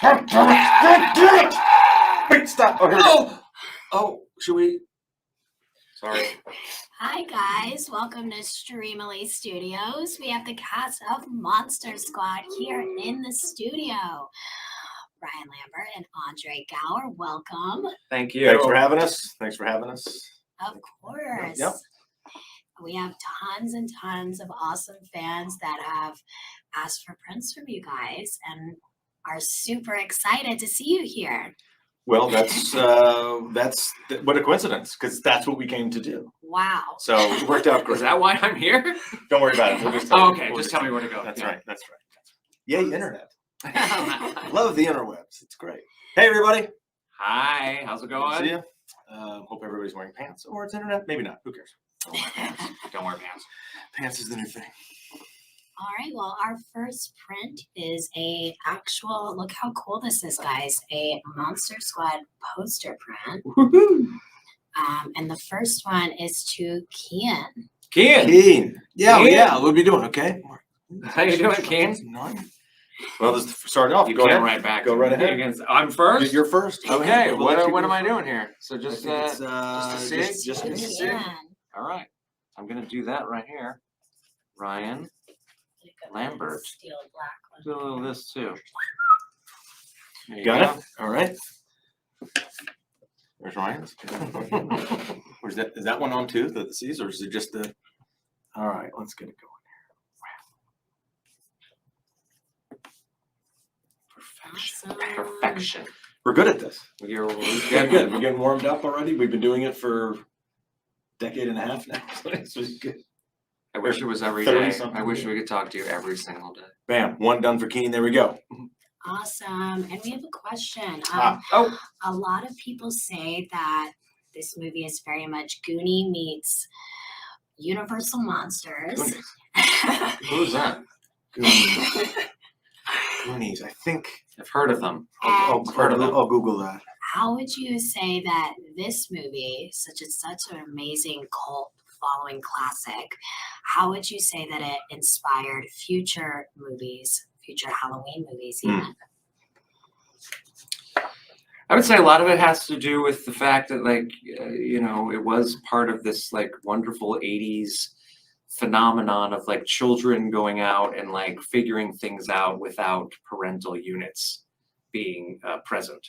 Wait, stop. Oh, should we? Sorry. Hi guys, welcome to Streamily Studios. We have the cast of Monster Squad here in the studio. Ryan Lambert and Andre Gower, welcome. Thank you. Thanks for having us. Of course. Yep. We have tons and tons of awesome fans that have asked for prints from you guys and are super excited to see you here. Well, that's what a coincidence, because that's what we came to do. Wow. So it worked out great. Is that why I'm here? Don't worry about it. We'll just tell Oh, you. okay. We'll Just tell me where to go. That's Yeah. right. Yay, internet. Love the interwebs. It's great. Hey, everybody. Hi. How's it going? See ya. Hope everybody's wearing pants, or it's internet. Maybe not. Who cares? Don't wear pants. Don't wear pants. Pants is the new thing. All right, well, our first print is a actual, look how cool this is, guys, a Monster Squad poster print. And the first one is to Kian. Keen. Yeah, Keen. yeah. We'll be doing okay. How you doing, Keen? Well, just start off. You Go can't ahead. right back. Go right ahead. I'm first? You're first. Okay, We'll let you what go am I first. doing here? So just to see? Just To to see. Kian. All right. I'm going to do that right here. Ryan, Lambert. Steel black one. do a little of this too. There you Got go. it? All right. There's Ryan's. Is that one on too, the C's, or is it just the? All right, let's get it going Perfection. Awesome. Perfection. here. We're good at this. You're Yeah, good. We're getting warmed up already. We've been doing it for a decade and a half now. So it's really good. I wish it was every 30 day. something. I wish we could talk to you every single day. Bam, one done for Keen. There we go. Awesome. And we have a question. Oh, A lot of people say that this movie is very much Goonie meets Universal Monsters. who's that? Goonies. I think I've heard of them. I'll Heard of them. I'll Google that. How would you say that this movie, such an amazing cult following classic, how would you say that it inspired future movies, future Halloween movies even? I would say a lot of it has to do with the fact that, like, it was part of this like wonderful '80s phenomenon of like children going out and like figuring things out without parental units being present.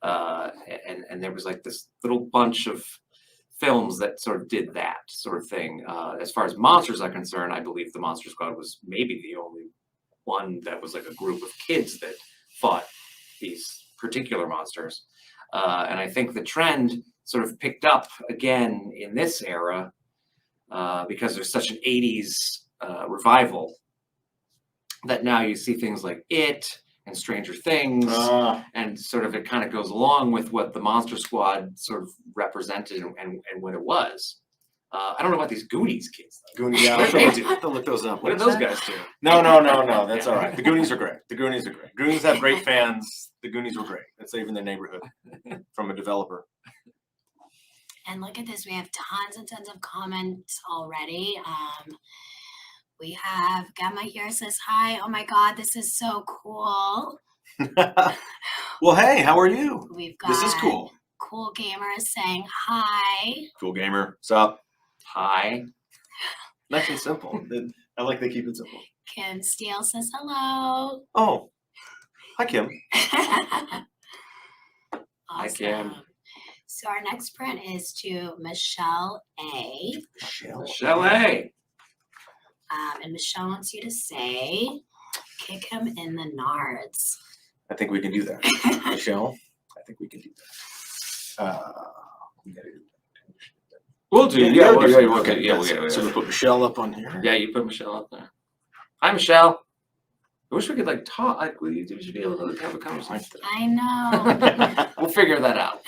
And there was like this little bunch of films that sort of did that sort of thing. As far as monsters are concerned, I believe the Monster Squad was maybe the only one that was like a group of kids that fought these particular monsters. And I think the trend sort of picked up again in this era because there's such an '80s revival that now you see things like It and Stranger Things, and sort of it kind of goes along with what the Monster Squad sort of represented and what it was. I don't know about these Goonies kids, though. Goonies. Yeah, What did they do? I'll have to look those up. What did those guys do? No. That's all right. The Goonies are great. Goonies have great fans. The Goonies were great. That's saving their neighborhood from a developer. And look at this, we have tons and tons of comments already. We have Gamma here says, hi, oh my God, this is so cool. Well, hey, how are you? We've got This is cool. Cool Gamer saying hi. Cool gamer. What's up? Hi. Nice and simple. I like they keep it simple. Kim Steele says hello. Oh, hi, Kim. Hi, Kim. Awesome. So our next print is to Michelle A. Chalet. And Michelle wants you to say, kick him in the nards. I think we can do that. Michelle, I think we can do that. We gotta do that. We'll do. Yeah, We'll get it. So we put Michelle up on here. Yeah, you put Michelle up there. Hi, Michelle. I wish we could like talk. Like we should be able to have a conversation. I know. We'll figure that out.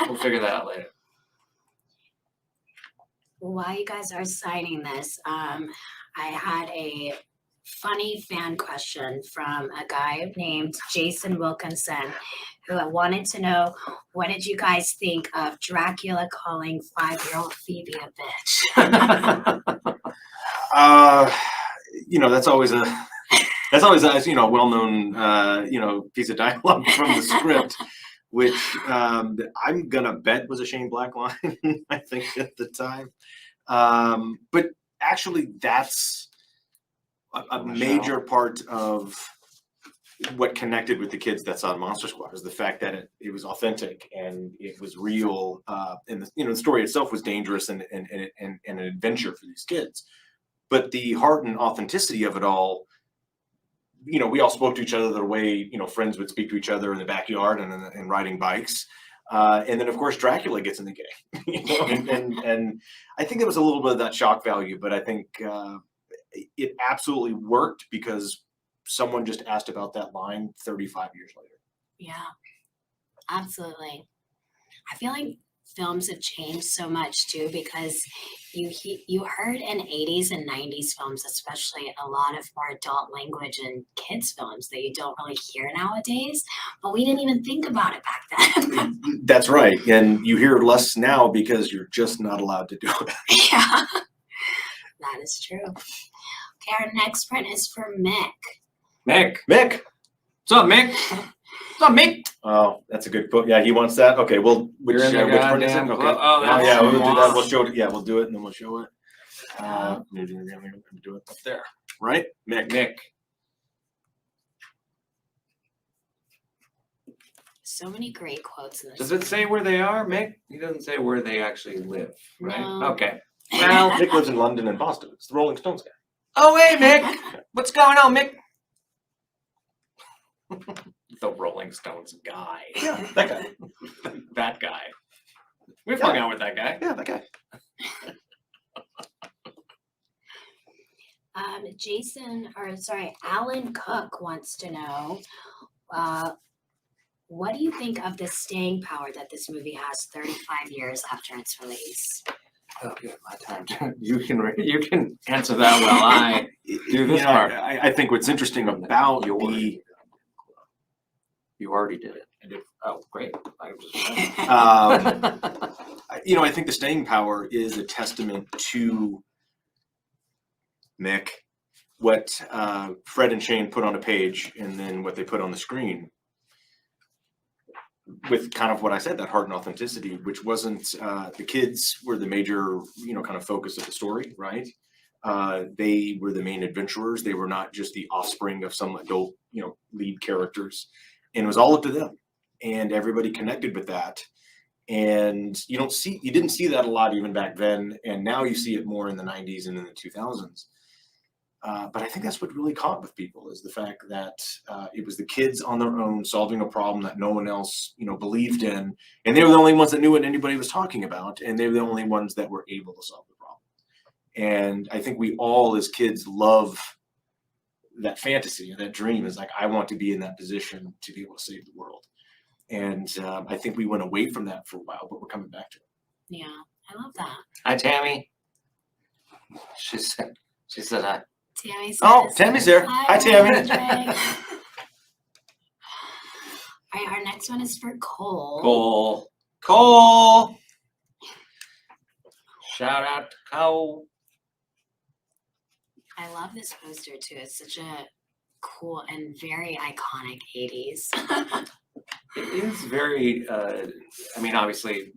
We'll figure that out later. While you guys are signing this, I had a funny fan question from a guy named Jason Wilkinson who wanted to know, what did you guys think of Dracula calling 5-year-old Phoebe a bitch? That's always a That's always a well-known piece of dialogue from the script, which I'm gonna bet was a Shane Black line, I think at the time. But actually, that's a major part of what connected with the kids that saw Monster Squad, is the fact that it was authentic and it was real, and the story itself was dangerous and an adventure for these kids. But the heart and authenticity of it all, we all spoke to each other the way friends would speak to each other in the backyard and riding bikes. And then of course Dracula gets in the game, and I think there was a little bit of that shock value, but I think it absolutely worked because someone just asked about that line 35 years later. Yeah, absolutely. I feel like films have changed so much too, because you heard in 80s and 90s films, especially, a lot of more adult language and kids films that you don't really hear nowadays, but we didn't even think about it back then. That's right, and you hear less now because you're just not allowed to do it. Yeah, that is true. Okay, our next print is for Mick. Mick. Mick. What's up, Mick? What's up, Mick? Oh, that's a good quote. Yeah, he wants that. Okay, well, which You're in the print is it? goddamn Okay. clo- oh, that's yeah, we'll do that. awesome. We'll show it. Yeah, we'll do it, and then we'll show it. Maybe we're gonna do it up there, right? Mick. Mick. So many great quotes in this. Does it say where they are, Mick? He doesn't say where they actually live, right? No. Okay. Well, Mick lives in London and Boston. It's the Rolling Stones guy. oh hey, Mick. What's going on, Mick? The Rolling Stones guy. Yeah, that guy. That guy. We've hung out with that guy. Yeah, that guy. Alan Cook wants to know, what do you think of the staying power that this movie has 35 years after its release? Oh, good. My time. You can answer that while I do this part. I think what's interesting about You already did it. I did. Oh, great. I was just I think the staying power is a testament to Mick, what Fred and Shane put on a page, and then what they put on the screen, with kind of what I said, that heart and authenticity, which wasn't the kids were the major, kind of focus of the story, right? They were the main adventurers. They were not just the offspring of some adult, lead characters, and it was all up to them. And everybody connected with that. And you didn't see that a lot even back then, and now you see it more in the 90s and in the 2000s. But I think that's what really caught with people, is the fact that it was the kids on their own solving a problem that no one else, believed in, and they were the only ones that knew what anybody was talking about, and they were the only ones that were able to solve the problem. And I think we all, as kids, love that fantasy and that dream. Is like, I want to be in that position to be able to save the world. And I think we went away from that for a while, but we're coming back to it. Yeah, I love that. Hi, Tammy. She said hi. Tammy says, Oh, Tammy's there. Hi, Tammy. Andre. All right, our next one is for Cole. Cole. Shout out to Cole. I love this poster too. It's such a cool and very iconic 80s. It is very, obviously,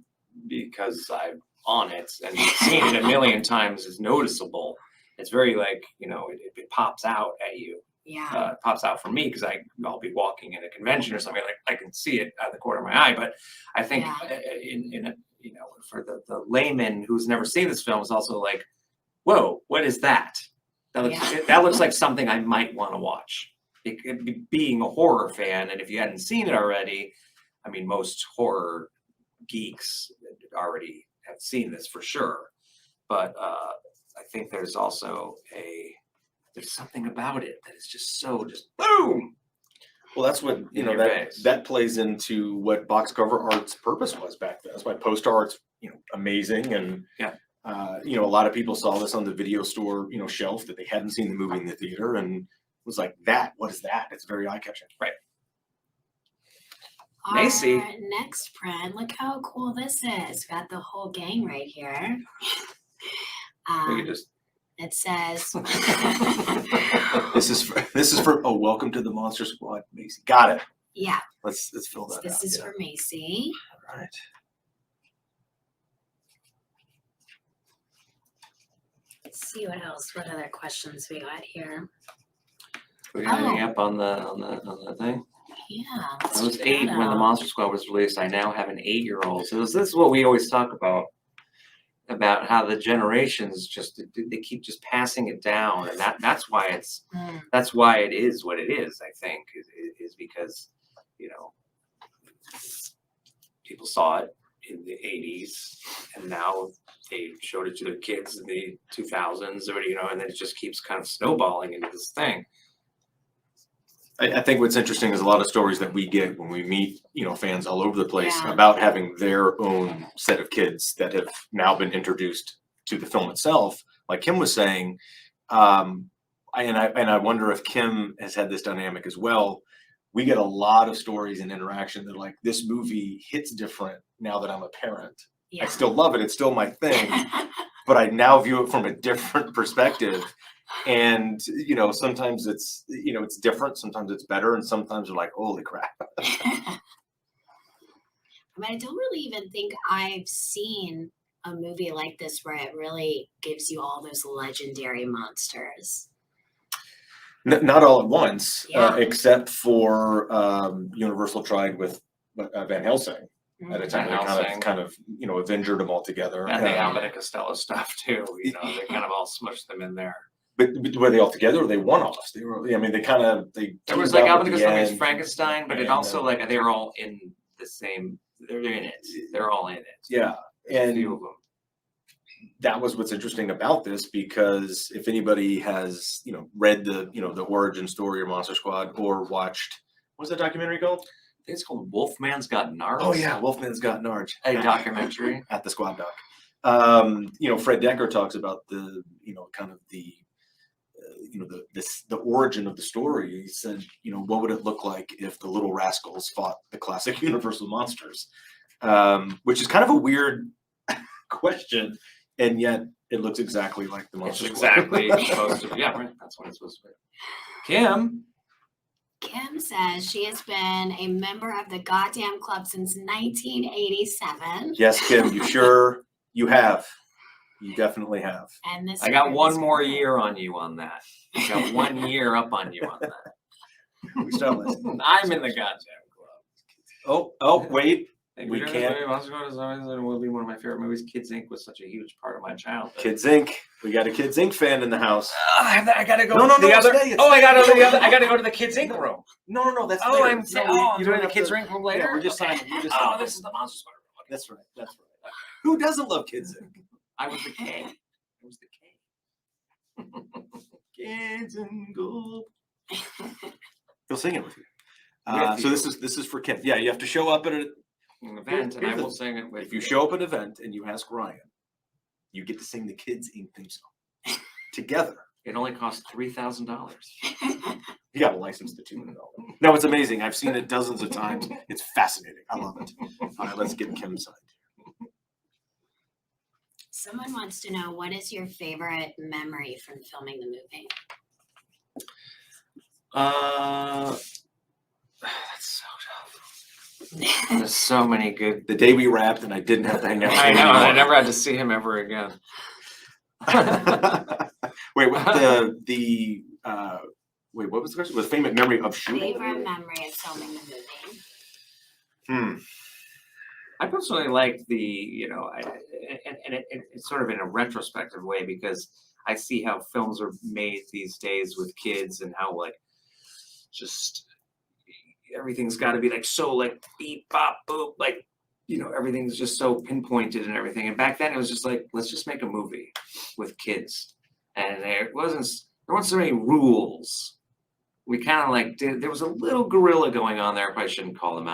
because I'm on it and seen it a million times, is noticeable. It's very it pops out at you. Yeah. It pops out for me because I'll be walking in a convention or something, I can see it out of the corner of my eye. But I think for the layman who's never seen this film, is also like, whoa, what is that? That looks like something I might want to watch. It could be, being a horror fan, and if you hadn't seen it already, most horror geeks already have seen this for sure. But I think there's also there's something about it that is just boom. Well, that's what that plays into what box cover art's purpose was back then. That's why poster art's amazing, and a lot of people saw this on the video store shelf that they hadn't seen the movie in the theater, and was like, that, what is that? It's very eye-catching. Right. Macy. Our next print, look how cool this is. Got the whole gang right here. We can just It says, This is for welcome to the Monster Squad, Macy. Got it. yeah, Let's fill that this out. is Yeah. for Macy. All right. Let's see what else, what other questions we got here. We got anything up on the thing? Yeah. I let's was check 8 that when the out. Monster Squad was released. I now have an 8-year-old. So this is what we always talk about how the generations just they keep just passing it down, and that's why that's why it is what it is. I think is because people saw it in the 80s, and now they showed it to their kids in the 2000s, or and then it just keeps kind of snowballing into this thing. I think what's interesting is a lot of stories that we get when we meet, fans all over the place Yeah. about having their own set of kids that have now been introduced to the film itself. Like Kim was saying, I wonder if Kim has had this dynamic as well. We get a lot of stories and interaction that like this movie hits different now that I'm a parent. Yeah. I still love it; it's still my thing, but I now view it from a different perspective. And sometimes it's it's different, sometimes it's better, and sometimes you're like, holy crap. I mean, I don't really even think I've seen a movie like this where it really gives you all those legendary monsters. Not all at once, Yeah. except for Universal tried with Van Helsing at a time. Van They Helsing. kind of avengered them all together. And the Abbott and Costello stuff too. They kind of all smushed them in there. But were they all together or were they one-offs? They were. There was teamed like up Abbott at and the Costello's end. Frankenstein, but it and, also like they were all in the same. They're in it. They're all in it. Yeah, There's a and few of them. that was what's interesting about this, because if anybody has read the the origin story of Monster Squad or watched, what's that documentary called? I think it's called Wolfman's Got Nards. Oh yeah, Wolfman's Got Nards. A documentary. At the Squad Doc. Fred Decker talks about the kind of the the origin of the story. He said, what would it look like if the Little Rascals fought the classic Universal monsters? Which is kind of a weird question, and yet it looks exactly like the It's monster. exactly supposed to be. Yeah, right. That's what it's supposed to be. Kim says she has been a member of the goddamn club since 1987. Yes, Kim, you have. You definitely have. And this I got year one is more perfect. year on you on that. I got 1 year up on you on that. We start listening. I'm in the goddamn club. Oh, wait. Thank We you. can't- Monster Squad is always and will be one of my favorite movies. Kids Inc. was such a huge part of my childhood. Kids Inc. We got a Kids Inc. fan in the house. I gotta go. No, to the other. stay, I gotta stay. go to the other. I gotta go to the Kids Inc. room. No, that's Oh, later. I'm saying. No, Oh, I'm you doing don't the have Kids to- Inc. room later. Yeah, we're just Okay. signing. We're just Oh, signing. this is the Monster Squad room. Okay. That's right. Who doesn't love Kids Inc? I was the K. I was the K. Kids and Gold. He'll sing it with you. With So you. this is for Kim. Yeah, you have to show up at An event, and I Here's will the- sing it with if you show up at an event and you ask Ryan, you get to sing the Kids Inc. theme song together. It only costs $3,000. You got a license to tune it all. No, it's amazing. I've seen it dozens of times. It's fascinating. I love it. All right, let's get Kim signed. Someone wants to know, what is your favorite memory from filming the movie? That's so tough. There's so many good. The day we wrapped and I didn't have to hang out with I him know. I anymore. never had to see him ever again. Wait, what what was the question? Was favorite memory of shooting? Favorite memory of filming the movie? I personally like it's sort of in a retrospective way, because I see how films are made these days with kids and how like just everything's got to be like so like beep bop boop, like everything's just so pinpointed and everything. And back then it was just like, let's just make a movie with kids, and there weren't so many rules. We kind of like there was a little guerrilla going on there. I probably shouldn't call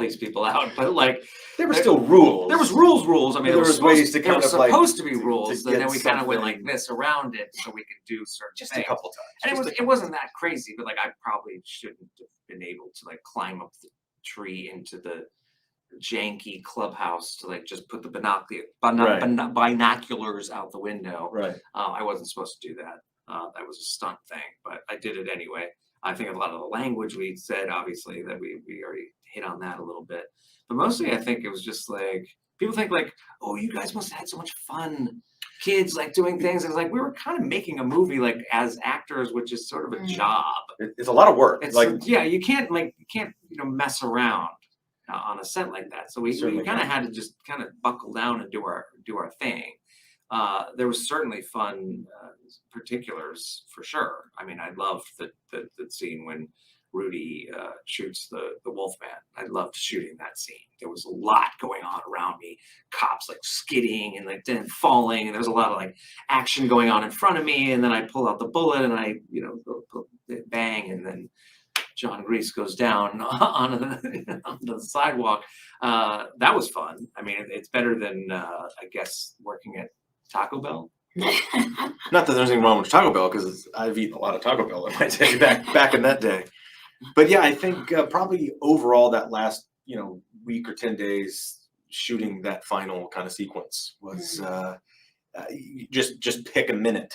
these people out, but like There were still rules. there was rules. I mean, There was ways to there kind was of, like, supposed to be to rules, and get then we kind of went something- like this around it so we could do certain just things. a couple times. And it wasn't that crazy, but like I probably shouldn't have been able to like climb up the tree into the janky clubhouse to like just put the Right. binoculars out the window. Right. I wasn't supposed to do that. That was a stunt thing, but I did it anyway. I think a lot of the language we said, obviously, that we already hit on that a little bit. But mostly I think it was just like, people think like, oh, you guys must have had so much fun, kids like doing things. It's like, we were kind of making a movie like as actors, which is sort of a job. It's a lot of work. It's Like, yeah, you can't mess around on a set like that. So we Certainly kind of can't. had to just kind of buckle down and do our thing. There was certainly fun particulars for sure. I mean, I loved the scene when Rudy shoots the Wolfman. I loved shooting that scene. There was a lot going on around me. Cops like skidding and like then falling, and there was a lot of like action going on in front of me. And then I pull out the bullet and I, bang, and then John Grease goes down onto the sidewalk. That was fun. I mean, it's better than I guess working at Taco Bell. not that there's anything wrong with Taco Bell, because I've eaten a lot of Taco Bell in my day back in that day. But yeah, I think probably overall that last week or 10 days shooting that final kind of sequence was just pick a minute,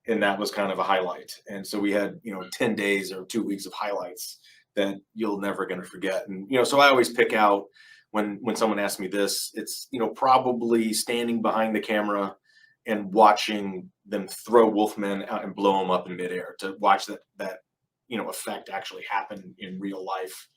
and that was kind of a highlight. And so we had 10 days or 2 weeks of highlights that you'll never gonna forget. And so I always pick out when someone asks me this, it's probably standing behind the camera and watching them throw Wolfman out and blow him up in midair, to watch that effect actually happen in real life.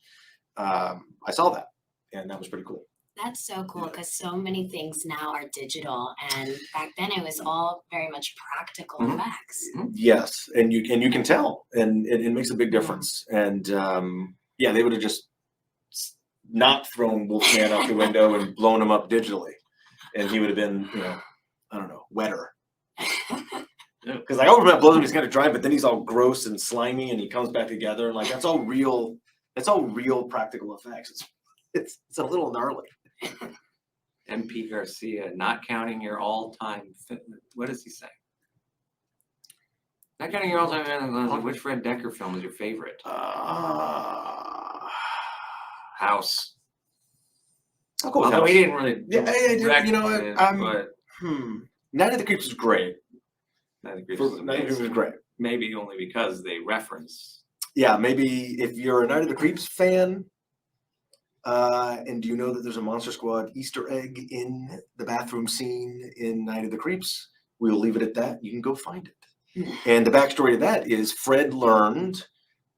I saw that, and that was pretty cool. That's so cool, because so many things now are digital, and back then it was all very much practical effects. Yes, and you can tell, and it makes a big difference. And they would have just not thrown Wolfman out the window and blown him up digitally, and he would have been I don't know, wetter. Because like Wolfman blows him, he's gonna dry, but then he's all gross and slimy, and he comes back together, and like that's all real practical effects. It's a little gnarly. MP Garcia, not counting your all-time. What does he say? Not counting your all-time. Which Fred Decker film is your favorite? House. I'll go with Although House. he didn't really. Night of the Creeps was great. Night of the Creeps was great. Maybe only because they reference. Yeah, maybe if you're a Night of the Creeps fan, and do you know that there's a Monster Squad Easter egg in the bathroom scene in Night of the Creeps, we will leave it at that. You can go find it. And the backstory to that is Fred learned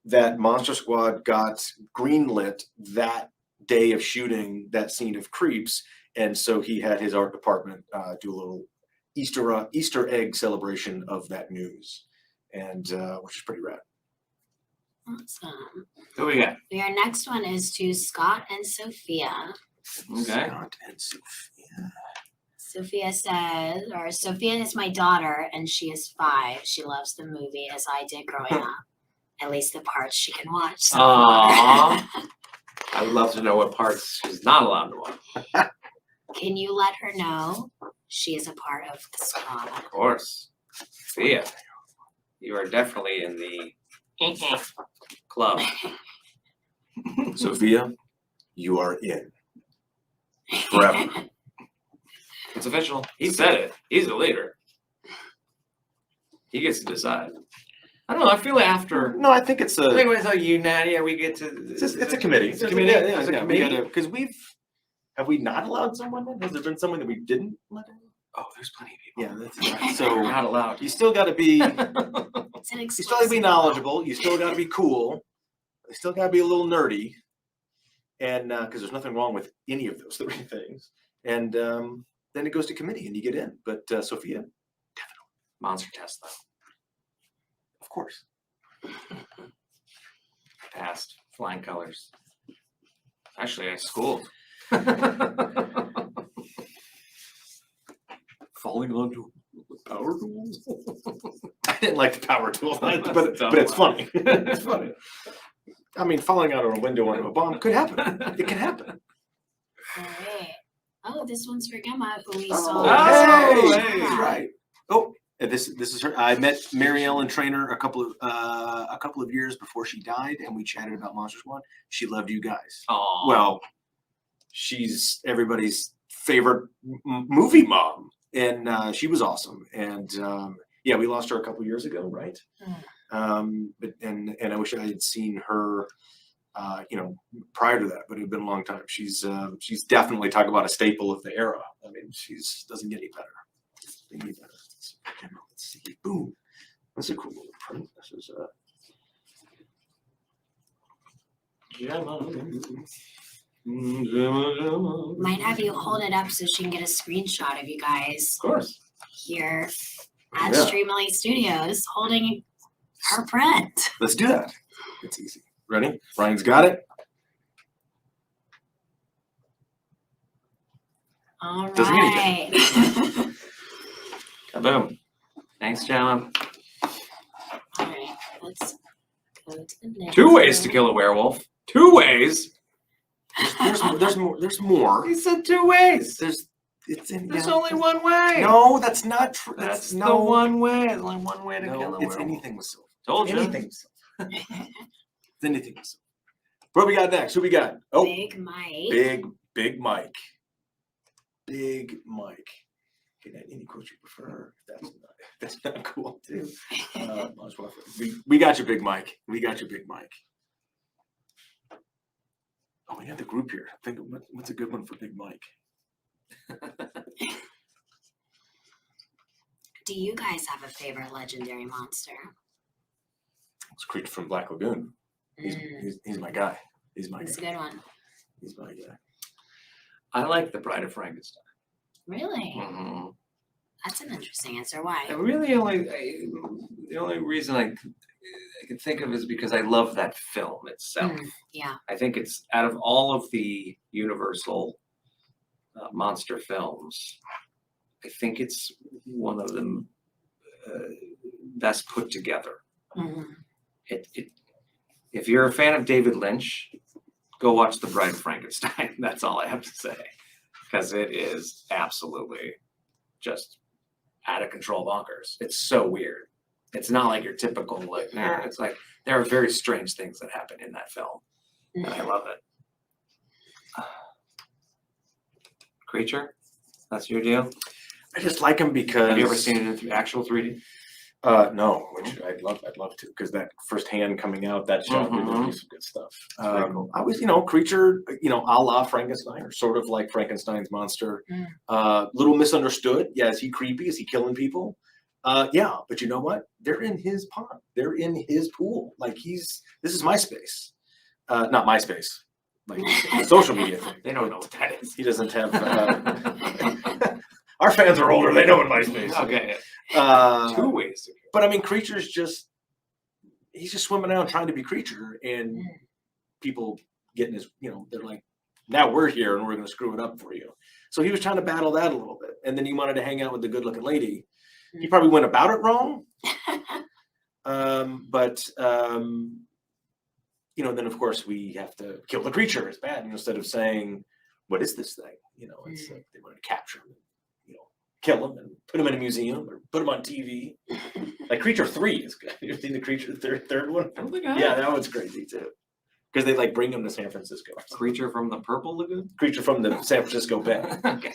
that Monster Squad got greenlit that day of shooting that scene of Creeps, and so he had his art department do a little Easter egg celebration of that news, and which is pretty rad. Awesome. Who we got? Our next one is to Scott and Sophia. Okay. Scott and Sophia. Sophia is my daughter, and she is 5. She loves the movie as I did growing up. At least the parts she can watch. So Aww. I would love to know what parts she's not allowed to watch. Can you let her know she is a part of the squad? Of course. Sophia, you are definitely in the club. Sophia, you are in forever. It's official. He said it. He's the leader. He gets to decide. I don't know. I feel after. No, I think it's I think when I tell you, Nadia, we get to. it's a committee. It's a committee. Yeah, It's a committee. Because have we not allowed someone in? Has there been someone that we didn't let in? Oh, there's plenty of people. Yeah, that's right. So So not allowed. you still got to be. It's an You still got to be exclusive. knowledgeable. You still got to be cool. You still got to be a little nerdy, and because there's nothing wrong with any of those 3 things. And then it goes to committee, and you get in. But Sophia, Monster test though. of course. Passed. Flying colors. Actually, I schooled. Falling onto the power tool. I didn't like the power tool, but dumb it's one. funny. It's funny. I mean, falling out of a window onto a bomb could happen. It can happen. All right. Oh, this one's for Gemma, who we Oh, saw. hey, that's right. Oh, and this is her. I met Mary Ellen Trainer a couple of years before she died, and we chatted about Monster Squad. She loved you guys. Aw. Well, she's everybody's favorite movie mom, and she was awesome. And yeah, we lost her a couple years ago, right? But I wish I had seen her, prior to that, but it had been a long time. She's definitely, talk about a staple of the era. I mean, she's doesn't get any better. Let's see. Boom. That's a cool little print. This is Might have you hold it up so she can get a screenshot of you guys of course. here at Yeah. Streamily Studios holding her print. Let's do that. It's easy. Ready? Ryan's got it. All Doesn't mean right. Kaboom. Thanks, John. All right, let's go to the next 2 ways to one. kill a werewolf. 2 ways. There's more. He said 2 ways. There's There's only 1 way. No, that's not true. That's the no one way. There's only 1 way to kill a No, werewolf. it's anything with silver. Told you. Anything with silver. It's anything with silver. What we got next? Who we got? Oh, Big Mike. Big Mike. Big Mike. Okay, any quote you prefer? That's not cool too. We got you, Big Mike. We got you, Big Mike. Oh, we got the group here. Think what's a good one for Big Mike? Do you guys have a favorite legendary monster? It's Creature from Black Lagoon. He's my guy. He's my It's a guy. good one. He's my guy. I like the Bride of Frankenstein. Really? Mm-hmm. That's an interesting answer. Why? The only reason I can think of is because I love that film itself. Yeah. I think it's out of all of the Universal monster films, I think it's one of the best put together. Mhm. If you're a fan of David Lynch, go watch The Bride of Frankenstein. That's all I have to say, because it is absolutely just out of control bonkers. It's so weird. It's not like your typical like. It's like there are very strange things that happen in that film, and I love it. Creature, that's your deal. I just like him because. Have you ever seen it in actual 3D? No, which I'd love to, because that first hand coming out, that shot would be some good stuff. very cool. I was, Creature, a la Frankenstein, or sort of like Frankenstein's monster. Little misunderstood. Yeah, is he creepy? Is he killing people? Yeah, but you know what? They're in his pond. They're in his pool. Like this is my space. Not my space. Like the social media thing. They don't know what that is. He doesn't have. Our fans are older. They know what MySpace is. Okay. 2 ways to But I mean, Creature's he's just swimming around trying to be Creature, and people getting his, they're like, now we're here and we're going to screw it up for you. So he was trying to battle that a little bit. And then he wanted to hang out with the good looking lady. He probably went about it wrong. Then of course we have to kill the creature. It's bad. Instead of saying, what is this thing? It's like they wanted to capture him, kill him and put him in a museum or put him on TV. Like Creature 3 is good. You've seen the Creature, the third one? I don't think I have. Yeah, that one's crazy too. Because they like bring him to San Francisco. Creature from the Purple Lagoon? Creature from the San Francisco Bay. Okay.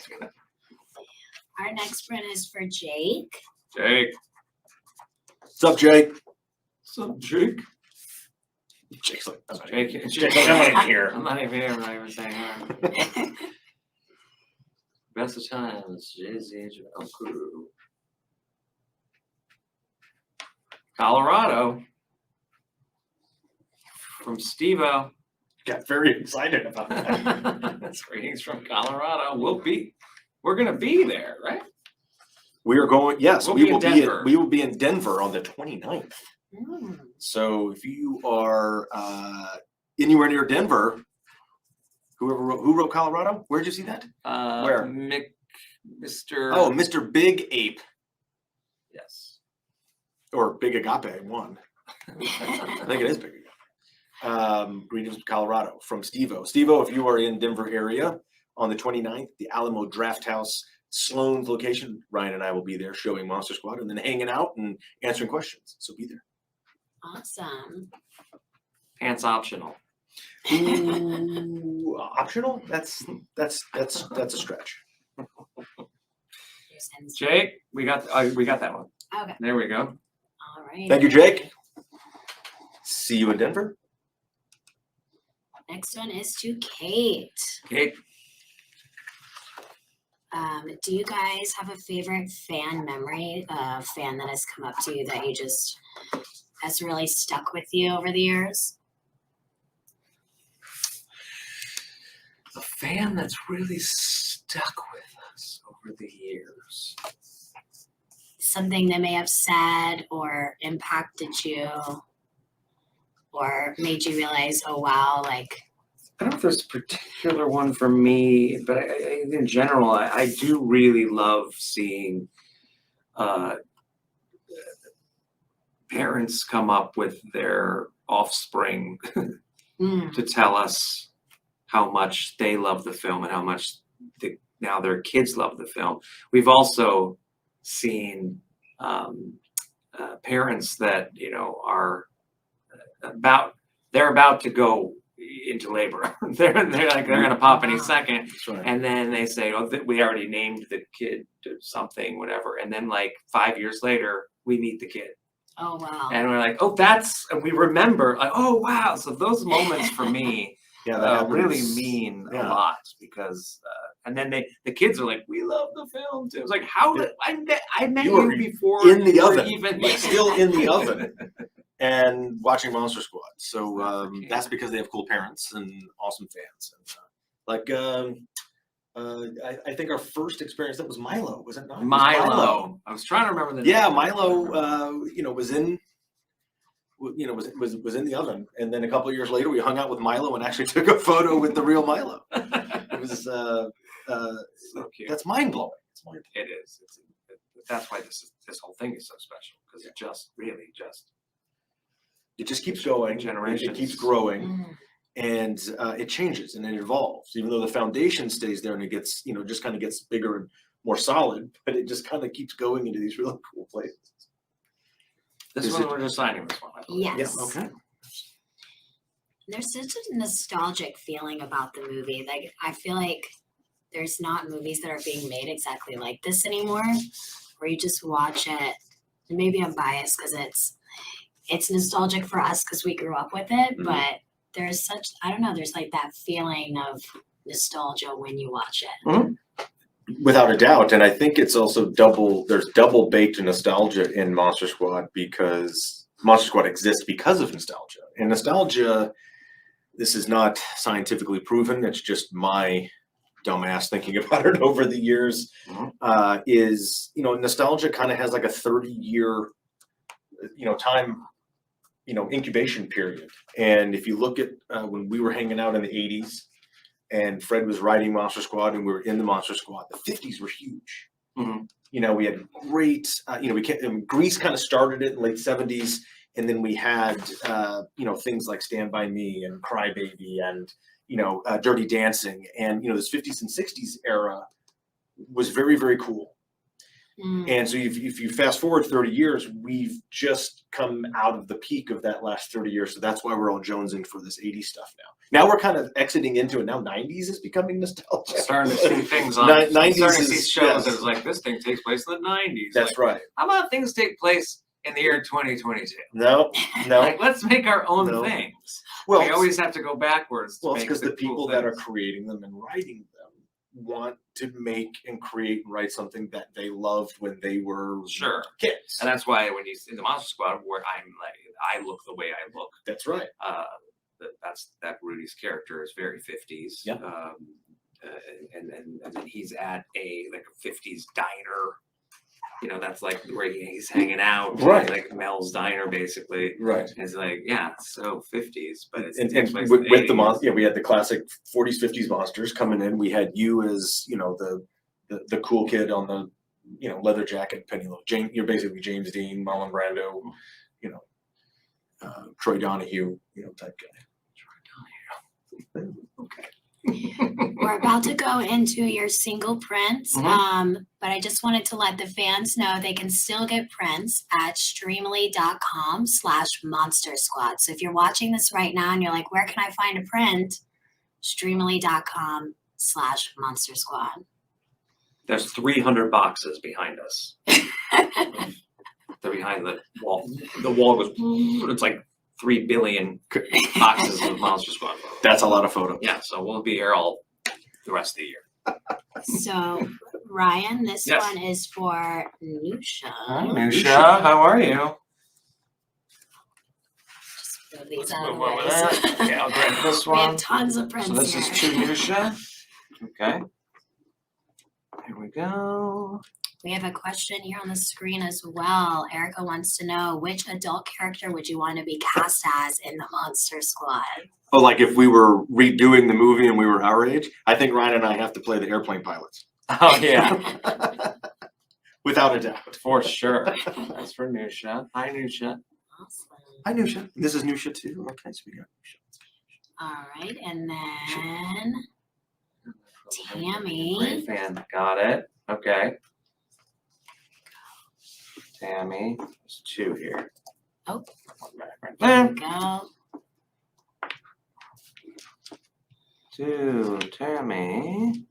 Our next print is for Jake. Jake. What's up, Jake? What's up, Jake? Jake's like, I'm not Jake. Jake's like, I'm not even here. I'm not even here. I'm not even saying that. Best of times, Jay-Z, crew. Colorado. From Steve-O. Got very excited about that. That's greetings from Colorado. We're gonna be there, right? We are going, yes, We'll we be in will Denver. we will be in Denver on the 29th. Mm. So if you are anywhere near Denver, who wrote Colorado? Where'd you see that? Where? Mr. Oh, Mr. Big Ape, Yes. or Big Agape 1. I think it is Big Agape. Greetings from Colorado from Steve-O. Steve-O, if you are in Denver area on the 29th, the Alamo Draft House, Sloan's location, Ryan and I will be there showing Monster Squad and then hanging out and answering questions. So be there. Awesome. Pants optional. Ooh, optional? That's a stretch. Jake, we got that one. Okay, There we go. all right. Thank you, Jake. See you in Denver. Next one is to Kate. Kate, Do you guys have a favorite fan memory, a fan that has come up to you that you just has really stuck with you over the years? a fan that's really stuck with us over the years. Something that may have said or impacted you or made you realize, oh wow, like, I don't know if there's a particular one for me, but in general, I do really love seeing parents come up with their offspring mm, to tell us how much they love the film and how much now their kids love the film. We've also seen parents that are they're about to go into labor. they're like they're gonna pop any second, That's right. and then they say, "Oh, we already named the kid to something, whatever." And then like 5 years later, we meet the kid, oh wow. and we're like, "Oh, and we remember, like, oh wow." So those moments for me Yeah, that really happens. mean a Yeah. lot because, and then the kids are like, "We love the film too." It's like, how did I met You were you before in the you were oven, even like still in the oven, and watching Monster Squad. So that's because they have cool parents and awesome fans. And, I think our first experience that was Milo, was it not? It was Milo. I was trying to remember the name. Yeah, Milo. Was in. Was in the oven, and then a couple of years later, we hung out with Milo and actually took a photo with the real Milo. It was so cute. that's mind blowing. It's mind It is. That's why this whole thing is so special because it just really It just keeps going. Generations. It keeps growing, Mm, and it changes and it evolves. Even though the foundation stays there and it gets just kind of gets bigger and more solid, but it just kind of keeps going into these really cool places. This Is one it- we're just signing this one. I believe. yes. Yeah. Okay. There's such a nostalgic feeling about the movie. Like I feel like there's not movies that are being made exactly like this anymore, where you just watch it. And maybe I'm biased because it's nostalgic for us because we grew up with it, Mhm. but there's I don't know, there's like that feeling of nostalgia when you watch it. Without a doubt, and I think it's also there's double baked nostalgia in Monster Squad because Monster Squad exists because of nostalgia. And nostalgia, this is not scientifically proven, it's just my dumbass thinking about it over the years, is, nostalgia kind of has like a 30-year, time, incubation period. And if you look at when we were hanging out in the 80s, and Fred was writing Monster Squad, and we were in the Monster Squad. The 50s were huge. Mhm. We had great. Grease kind of started it in the late 70s, and then we had things like Stand by Me and Cry Baby and Dirty Dancing, and this 50s and 60s era was very, very cool. Mm. And so if you fast forward 30 years, we've just come out of the peak of that last 30 years. So that's why we're all jonesing for this 80s stuff now. Now we're kind of exiting into it. Now 90s is becoming nostalgia. Starting to see things on 90s starting to see is- shows yes. that's like this thing takes place in the 90s. That's Like, right. how about things take place in the year 2022? No. Like, let's make our own No. things. Well, We always have to go backwards. To well, it's make because the cool people that are things. creating them and writing them want to make and create and write something that they loved when they were Sure. kids. And that's why when you in the Monster Squad, where I look the way I look, That's right. that Rudy's character is very 50s. Yeah. And then he's at a 50s diner. That's like where he's hanging out. Right. Like Mel's Diner, basically. Right. And it's like, yeah, it's so 50s, but it's And takes place with in the 80s. monster, we had the classic 40s, 50s monsters coming in. We had you as the cool kid on the leather jacket, Pennyloaf. You're basically James Dean, Marlon Brando, Troy Donahue, type guy. Okay. We're about to go into your single prints, Mhm. but I just wanted to let the fans know they can still get prints at streamily.com/monster squad. So if you're watching this right now and you're like, where can I find a print? Streamily.com/monster squad. There's 300 boxes behind us. They're behind the wall. The wall goes, it's like 3 billion boxes of Monster Squad photos. That's a lot of photos. Yeah, so we'll be here all the rest of the year. So Ryan, this Yes. one is for Nusha. Hi, Nusha. How are you? Just throw these Let's out of move the over way. there. Okay, I'll grab this We one. have tons of prints So this is to here. Nusha. Okay. Here we go. We have a question here on the screen as well. Erica wants to know, which adult character would you want to be cast as in the Monster Squad? But like if we were redoing the movie and we were our age, I think Ryan and I have to play the airplane pilots. Oh, yeah. Without a doubt. For sure. That's for Nusha. Hi, Nusha. Awesome. Hi, Nusha. This is Nusha too. Okay, so we got Nusha. All right, and then Tammy. Great fan. Got it. Okay. Tammy. There's 2 here. Oh. One back right There there. we go. 2, Tammy.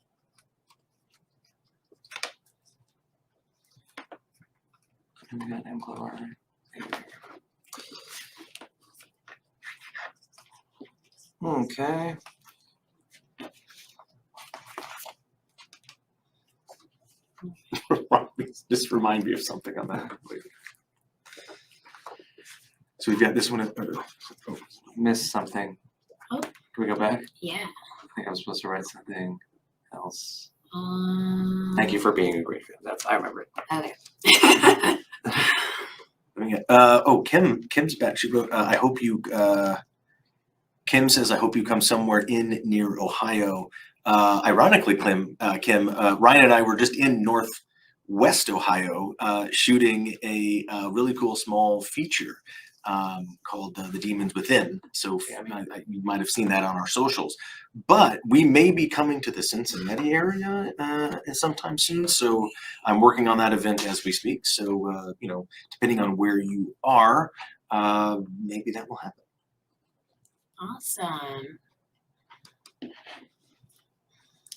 And we got Gower. Okay. Just remind me of something on that. So we've got this one. Missed something. Oh. Can we go back? Yeah. I think I'm supposed to write something else. Thank you for being a great fan. That's I remember it. Okay. Kim's back. She wrote, I hope you. Kim says, I hope you come somewhere in near Ohio. Ironically, Kim, Ryan and I were just in Northwest Ohio shooting a really cool small feature called The Demons Within. So you might have seen that on our socials. But we may be coming to the Cincinnati area sometime soon. So I'm working on that event as we speak. So, depending on where you are, maybe that will happen. Awesome.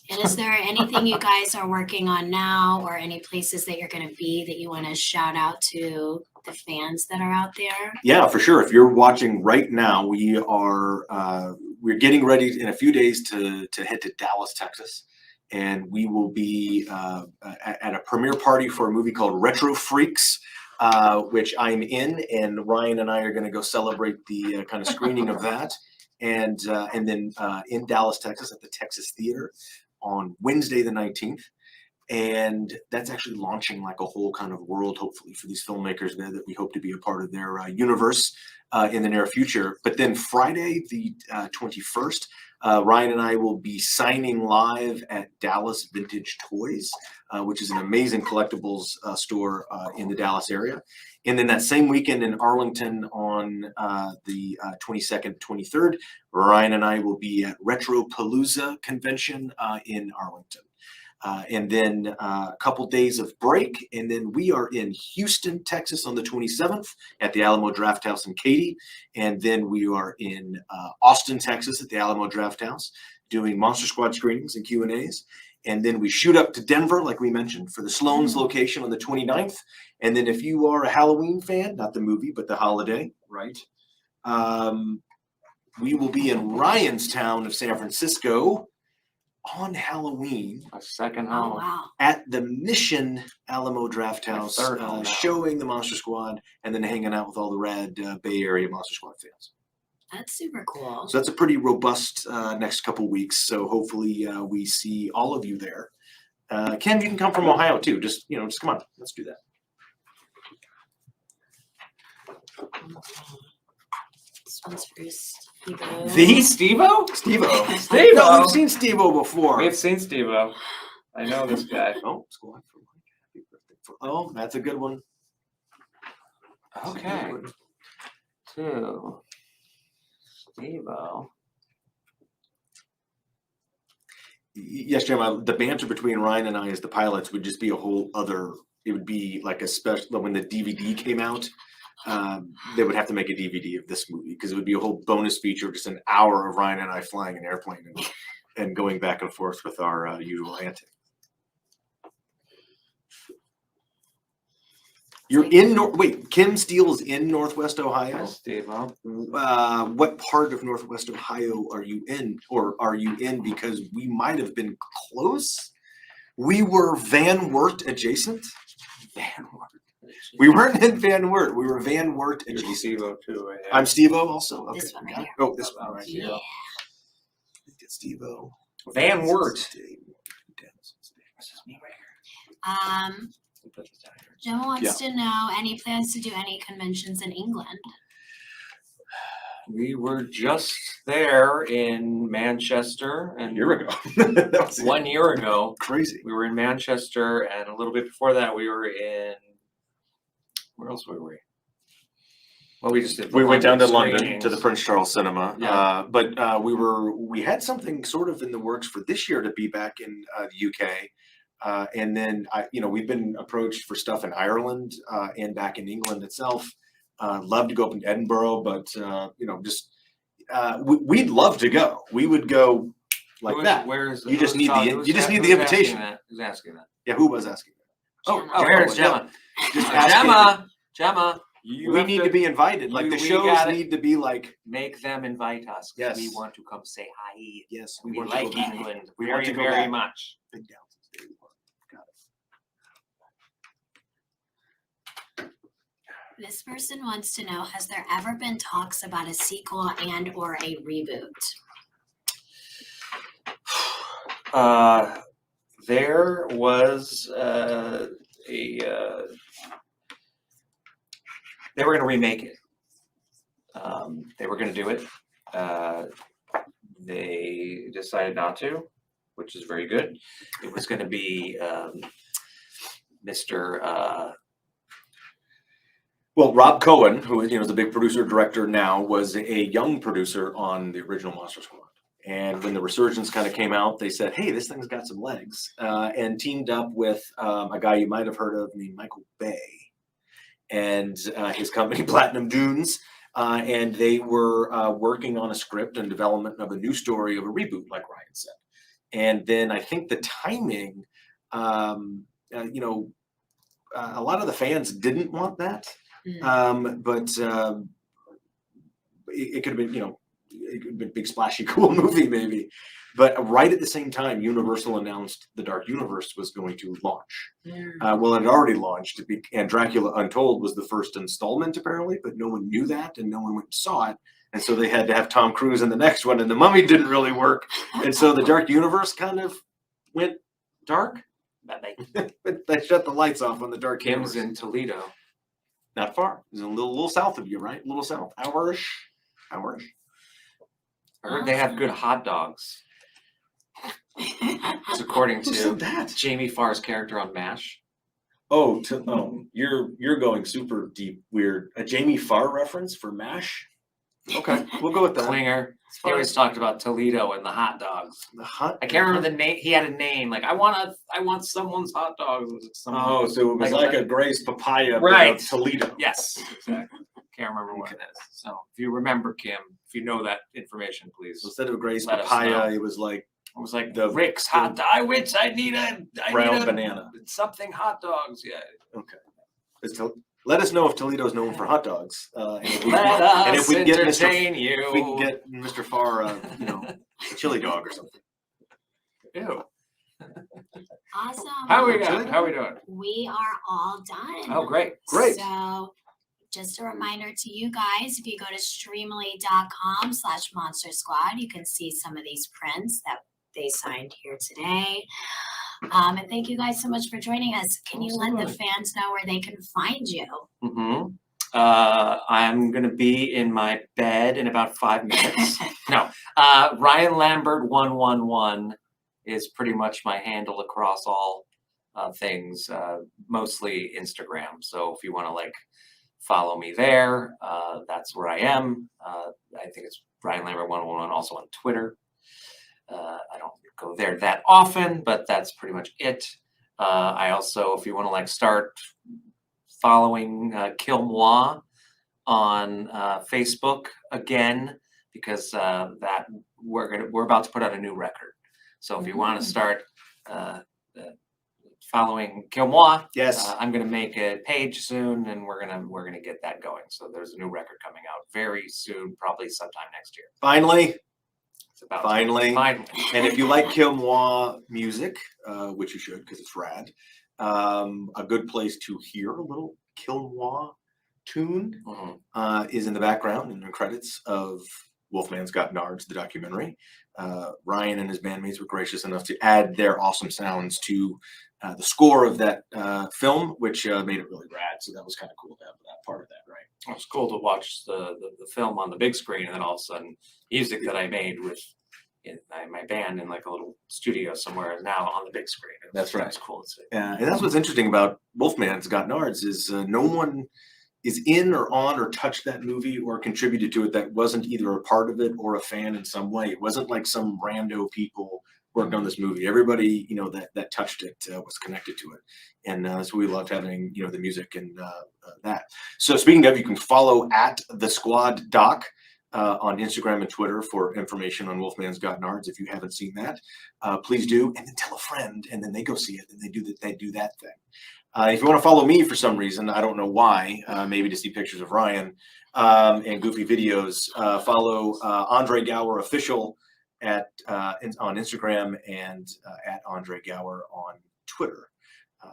And is there anything you guys are working on now or any places that you're going to be that you want to shout out to the fans that are out there? Yeah, for sure. If you're watching right now, we're getting ready in a few days to head to Dallas, Texas. And we will be at a premiere party for a movie called Retro Freaks, which I'm in, and Ryan and I are going to go celebrate the kind of screening of that. And then in Dallas, Texas at the Texas Theater on Wednesday the 19th. And that's actually launching like a whole kind of world, hopefully, for these filmmakers there that we hope to be a part of their universe in the near future. But then Friday, the 21st, Ryan and I will be signing live at Dallas Vintage Toys, which is an amazing collectibles store in the Dallas area. And then that same weekend in Arlington on the 22nd, 23rd, Ryan and I will be at Retropalooza Convention in Arlington. And then a couple days of break, and then we are in Houston, Texas on the 27th at the Alamo Drafthouse in Katy. And then we are in Austin, Texas at the Alamo Drafthouse doing Monster Squad screenings and Q&As. And then we shoot up to Denver, like we mentioned, for the Sloan's location on the 29th. And then if you are a Halloween fan, not the movie, but the holiday, right? We will be in Ryan's town of San Francisco on Halloween. A second Oh, home. wow. At the Mission Alamo Drafthouse, My third home now. showing the Monster Squad and then hanging out with all the rad Bay Area Monster Squad fans. That's super cool. So that's a pretty robust next couple weeks. So hopefully we see all of you there. Kim, you can come from Ohio too. Just come on. Let's do that. This one's for Steve-O. The Steve-O? Steve-O. Steve-O. No, we've seen Steve-O before. We've seen Steve-O. I know this guy. Oh, Squad for Mike. Happy birthday. Oh, that's a good one. Okay. To Steve-O. Yes, Jim, the banter between Ryan and I as the pilots would just be a whole other, it would be like a special, when the DVD came out, they would have to make a DVD of this movie because it would be a whole bonus feature, just an hour of Ryan and I flying an airplane and going back and forth with our usual antics. You're in wait, Kim Steele is in Northwest Ohio. Hi, Steve. Huh? What part of Northwest Ohio are you in, or are you in? Because we might have been close. We were Van Wert adjacent. Van Wert. We weren't in Van Wert. We were Van Wert You're adjacent. Steve-O too. Right? I'm Steve-O also. Okay. This one right here. Oh, this one right Yeah. here. Get Steve-O. Van Wert. This is me right here. Put this down here. Jim wants to know any plans to do any conventions in England. We were just there in Manchester, and A year ago. That was 1 year ago. crazy. We were in Manchester, and a little bit before that, we were in. Where else were we? Well, we just did. We went down to London London screenings. to the Prince Charles Cinema, Yeah. but we had something sort of in the works for this year to be back in the UK, and then we've been approached for stuff in Ireland and back in England itself. Love to go up in Edinburgh, but we'd love to go. We would go like that. Where's You just need who's the invitation. Who's asking that? Yeah, who was asking that? Gemma. Oh, here's Gemma. Just asking. Gemma, you We have need to be invited. Like the we shows gotta- need to be like. make them invite us. 'Cause Yes. we want to come say hi. Yes, We want like to go back. England We very, want to go very back. much. Big Downs Day One. Got it. This person wants to know, has there ever been talks about a sequel and or a reboot? There was they were going to remake it. They were going to do it. They decided not to, which is very good. It was going to be Mr. Well, Rob Cohen, who is the big producer director now, was a young producer on the original Monster Squad. And when the resurgence kind of came out, they said, "Hey, this thing's got some legs," and teamed up with a guy you might have heard of named Michael Bay and his company Platinum Dunes. And they were working on a script and development of a new story of a reboot, like Ryan said. And then I think the timing, a lot of the fans didn't want that. But it could have been, it could have been a big, splashy, cool movie maybe. But right at the same time, Universal announced the Dark Universe was going to launch. Well, it had already launched, and Dracula Untold was the first installment apparently, but no one knew that, and no one went and saw it. And so they had to have Tom Cruise in the next one, and The Mummy didn't really work. And so the Dark Universe kind of went dark. They shut the lights off on the Dark Kim's Universe. in Toledo. Not far. It's a little south of you, right? A little south. Hour-ish. I heard they have good hot dogs. It's according Who said to that? Jamie Farr's character on MASH. Oh, you're going super deep, weird. A Jamie Farr reference for MASH? Okay, we'll go with that. Klinger. He always talked about Toledo and the hot dogs. The hot. I can't remember the name. He had a name like I want someone's hot dogs. Was it someone? Oh, so it was like a Gray's papaya, Right. but of Toledo. Yes, exactly. Can't remember what it is. So if you remember Kim, if you know that information, please. So instead of Gray's Let us papaya, know. it was like It was like the- Rick's hot dog. I need brown a banana. something hot dogs. Yeah. Okay. Let us know if Toledo's known for hot dogs. And if we, Let and us if we can get entertain Mr. you. If we can get Mr. Farr, a chili dog or something. Ew. Awesome. How we Chili? How we doing? We are all done. Oh, great. Great. So just a reminder to you guys, if you go to streamily.com/Monster Squad, you can see some of these prints that they signed here today. And thank you guys so much for joining us. Can you let the Absolutely. fans know where they can find you? Mm-hmm. I'm gonna be in my bed in about 5 minutes. No, Ryan Lambert 111 is pretty much my handle across all things, mostly Instagram. So if you want to follow me there, that's where I am. I think it's Ryan Lambert 111 also on Twitter. I don't go there that often, but that's pretty much it. I also, if you want to like start following Kill Moi on Facebook again, because that we're about to put out a new record. So if you want to start following Kill Moi, Yes. I'm gonna make a page soon, and we're gonna get that going. So there's a new record coming out very soon, probably sometime next year. Finally. It's about Finally. Finally. And if you like Kill Moi music, which you should because it's rad, a good place to hear a little Kill Moi tune is in the background in the credits of Wolfman's Got Nards, the documentary. Ryan and his bandmates were gracious enough to add their awesome sounds to the score of that film, which made it really rad. So that was kind of cool to have that part of that, right? It was cool to watch the film on the big screen, and then all of a sudden, music that I made with my band in like a little studio somewhere is now on the big screen. That's right. It's cool to see. And that's what's interesting about Wolfman's Got Nards is no one is in or on or touched that movie or contributed to it that wasn't either a part of it or a fan in some way. It wasn't like some rando people worked on this movie. Everybody, that touched it was connected to it. And so we loved having, the music and that. So speaking of, you can follow at The Squad Doc on Instagram and Twitter for information on Wolfman's Got Nards. If you haven't seen that, please do. And then tell a friend, and then they go see it, and they do that thing. If you want to follow me for some reason, I don't know why, maybe to see pictures of Ryan and goofy videos, follow Andre Gower Official on Instagram and at Andre Gower on Twitter.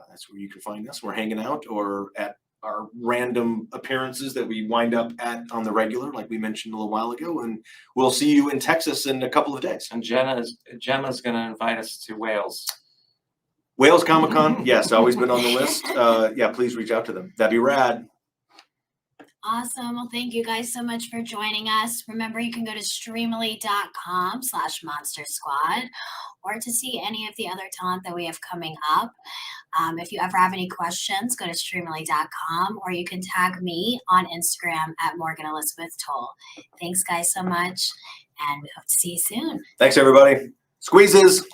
That's where you can find us. We're hanging out or at our random appearances that we wind up at on the regular, like we mentioned a little while ago. And we'll see you in Texas in a couple of days. And Gemma's going to invite us to Wales. Wales Comic-Con, yes, always been on the list. Yeah, please reach out to them. That'd be rad. Awesome. Well, thank you guys so much for joining us. Remember, you can go to streamily.com/Monster Squad or to see any of the other talent that we have coming up. If you ever have any questions, go to streamily.com or you can tag me on Instagram at Morgan Elizabeth Toll. Thanks, guys, so much. And we hope to see you soon. Thanks, everybody. Squeezes.